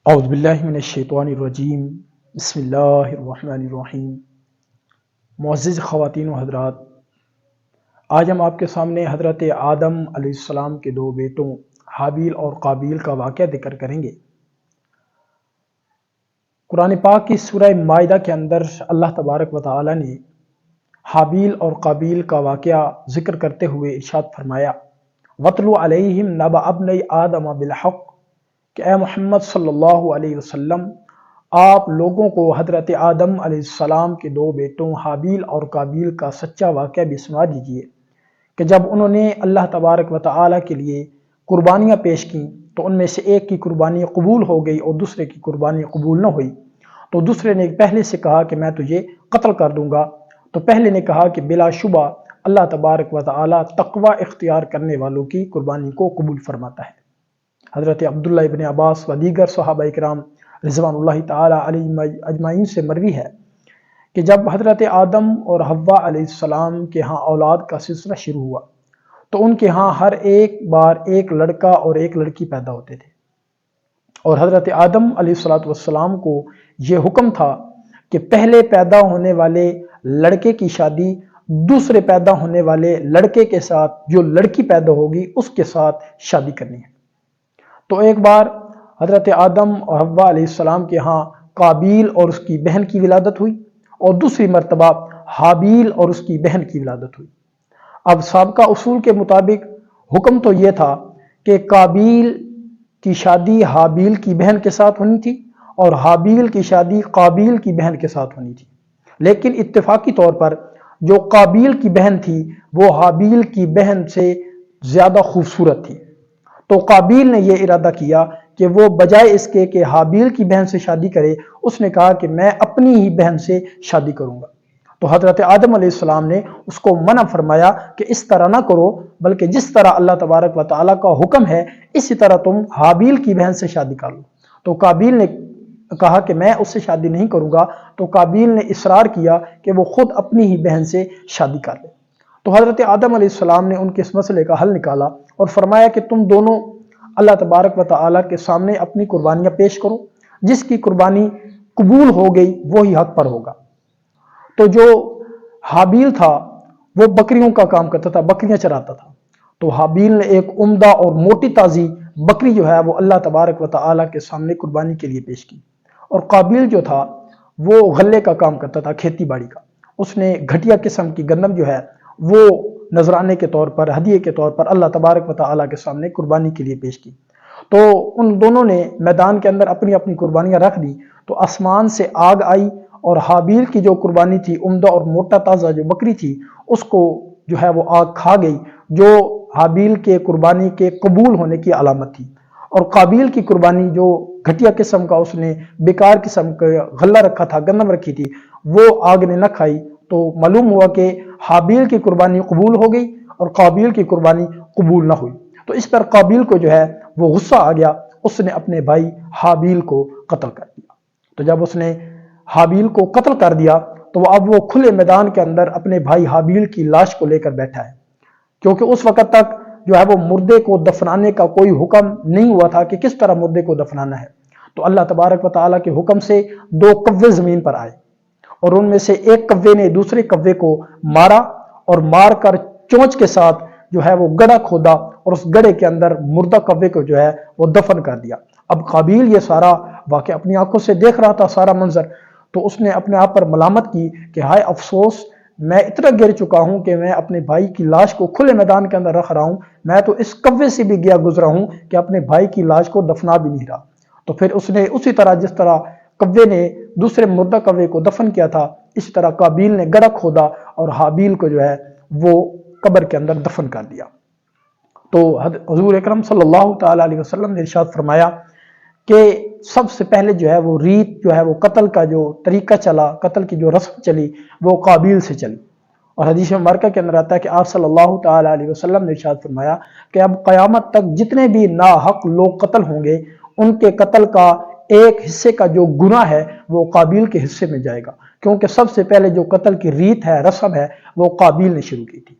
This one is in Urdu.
اعوذ باللہ من الشیطان الرجیم بسم اللہ الرحمن الرحیم۔ معزز خواتین و حضرات، آج ہم آپ کے سامنے حضرت آدم علیہ السلام کے دو بیٹوں حابیل اور قابیل کا واقعہ ذکر کریں گے۔ قرآن پاک کی سورہ مائدہ کے اندر اللہ تبارک و تعالی نے حابیل اور قابیل کا واقعہ ذکر کرتے ہوئے ارشاد فرمایا، وَاتْلُ عَلَيْهِمْ نَبَأَ ابْنَيْ آدَمَ بِالْحَقِّ، کہ اے محمد صلی اللہ علیہ وسلم آپ لوگوں کو حضرت آدم علیہ السلام کے دو بیٹوں حابیل اور قابیل کا سچا واقعہ بھی سنا دیجئے کہ جب انہوں نے اللہ تبارک و تعالی کے لیے قربانیاں پیش کیں تو ان میں سے ایک کی قربانی قبول ہو گئی اور دوسرے کی قربانی قبول نہ ہوئی، تو دوسرے نے پہلے سے کہا کہ میں تجھے قتل کر دوں گا، تو پہلے نے کہا کہ بلا شبہ اللہ تبارک و تعالی تقوی اختیار کرنے والوں کی قربانی کو قبول فرماتا ہے۔ حضرت عبداللہ ابن عباس و دیگر صحابہ کرام رضوان اللہ تعالی علیہم اجمعین سے مروی ہے کہ جب حضرت آدم اور حوا علیہ السلام کے ہاں اولاد کا سلسلہ شروع ہوا تو ان کے ہاں ہر ایک بار ایک لڑکا اور ایک لڑکی پیدا ہوتے تھے، اور حضرت آدم علیہ السلام کو یہ حکم تھا کہ پہلے پیدا ہونے والے لڑکے کی شادی دوسرے پیدا ہونے والے لڑکے کے ساتھ جو لڑکی پیدا ہوگی اس کے ساتھ شادی کرنی ہے۔ تو ایک بار حضرت آدم اور حوا علیہ السلام کے ہاں قابیل اور اس کی بہن کی ولادت ہوئی، اور دوسری مرتبہ حابیل اور اس کی بہن کی ولادت ہوئی۔ اب سابقہ اصول کے مطابق حکم تو یہ تھا کہ قابیل کی شادی حابیل کی بہن کے ساتھ ہونی تھی اور حابیل کی شادی قابیل کی بہن کے ساتھ ہونی تھی، لیکن اتفاقی طور پر جو قابیل کی بہن تھی وہ حابیل کی بہن سے زیادہ خوبصورت تھی، تو قابیل نے یہ ارادہ کیا کہ وہ بجائے اس کے کہ حابیل کی بہن سے شادی کرے، اس نے کہا کہ میں اپنی ہی بہن سے شادی کروں گا۔ تو حضرت آدم علیہ السلام نے اس کو منع فرمایا کہ اس طرح نہ کرو، بلکہ جس طرح اللہ تبارک و تعالیٰ کا حکم ہے اسی طرح تم حابیل کی بہن سے شادی کر لو۔ تو قابیل نے کہا کہ میں اس سے شادی نہیں کروں گا، تو قابیل نے اصرار کیا کہ وہ خود اپنی ہی بہن سے شادی کر لے۔ تو حضرت آدم علیہ السلام نے ان کے اس مسئلے کا حل نکالا اور فرمایا کہ تم دونوں اللہ تبارک و تعالیٰ کے سامنے اپنی قربانیاں پیش کرو، جس کی قربانی قبول ہو گئی وہی حق پر ہوگا۔ تو جو حابیل تھا وہ بکریوں کا کام کرتا تھا، بکریاں چراتا تھا، تو حابیل نے ایک عمدہ اور موٹی تازی بکری جو ہے وہ اللہ تبارک و تعالیٰ کے سامنے قربانی کے لیے پیش کی، اور قابیل جو تھا وہ غلے کا کام کرتا تھا، کھیتی باڑی کا، اس نے گھٹیا قسم کی گندم جو ہے وہ نذرانے کے طور پر، ہدیے کے طور پر اللہ تبارک و تعالیٰ کے سامنے قربانی کے لیے پیش کی۔ تو ان دونوں نے میدان کے اندر اپنی اپنی قربانیاں رکھ دی، تو آسمان سے آگ آئی اور حابیل کی جو قربانی تھی، عمدہ اور موٹا تازہ جو بکری تھی، اس کو جو ہے وہ آگ کھا گئی، جو حابیل کے قربانی کے قبول ہونے کی علامت تھی، اور قابیل کی قربانی جو گھٹیا قسم کا اس نے بیکار قسم کا غلہ رکھا تھا، گندم رکھی تھی، وہ آگ نے نہ کھائی، تو معلوم ہوا کہ حابیل کی قربانی قبول ہو گئی اور قابیل کی قربانی قبول نہ ہوئی۔ تو اس پر قابیل کو جو ہے وہ غصہ آ گیا، اس نے اپنے بھائی حابیل کو قتل کر دیا۔ تو جب اس نے حابیل کو قتل کر دیا تو اب وہ کھلے میدان کے اندر اپنے بھائی حابیل کی لاش کو لے کر بیٹھا ہے، کیونکہ اس وقت تک جو ہے وہ مردے کو دفنانے کا کوئی حکم نہیں ہوا تھا کہ کس طرح مردے کو دفنانا ہے۔ تو اللہ تبارک و تعالیٰ کے حکم سے دو کوے زمین پر آئے، اور ان میں سے ایک کوے نے دوسرے کوے کو مارا، اور مار کر چونچ کے ساتھ جو ہے وہ گڑھا کھودا اور اس گڑھے کے اندر مردہ کوے کو جو ہے وہ دفن کر دیا۔ اب قابیل یہ سارا واقعہ اپنی آنکھوں سے دیکھ رہا تھا، سارا منظر، تو اس نے اپنے آپ پر ملامت کی کہ ہائے افسوس، میں اتنا گر چکا ہوں کہ میں اپنے بھائی کی لاش کو کھلے میدان کے اندر رکھ رہا ہوں، میں تو اس کوے سے بھی گیا گزرا ہوں کہ اپنے بھائی کی لاش کو دفنا بھی نہیں رہا۔ تو پھر اس نے اسی طرح جس طرح کوے نے دوسرے مردہ کوے کو دفن کیا تھا، اسی طرح قابیل نے گڑھا کھودا اور حابیل کو جو ہے وہ قبر کے اندر دفن کر دیا۔ تو حضور اکرم صلی اللہ تعالی علیہ وسلم نے ارشاد فرمایا کہ سب سے پہلے جو ہے وہ ریت جو ہے وہ قتل کا جو طریقہ چلا، قتل کی جو رسم چلی وہ قابیل سے چلی، اور حدیث مبارکہ کے اندر آتا ہے کہ آپ صلی اللہ تعالی علیہ وسلم نے ارشاد فرمایا کہ اب قیامت تک جتنے بھی ناحق لوگ قتل ہوں گے ان کے قتل کا ایک حصے کا جو گناہ ہے وہ قابیل کے حصے میں جائے گا، کیونکہ سب سے پہلے جو قتل کی ریت ہے، رسم ہے، وہ قابیل نے شروع کی تھی۔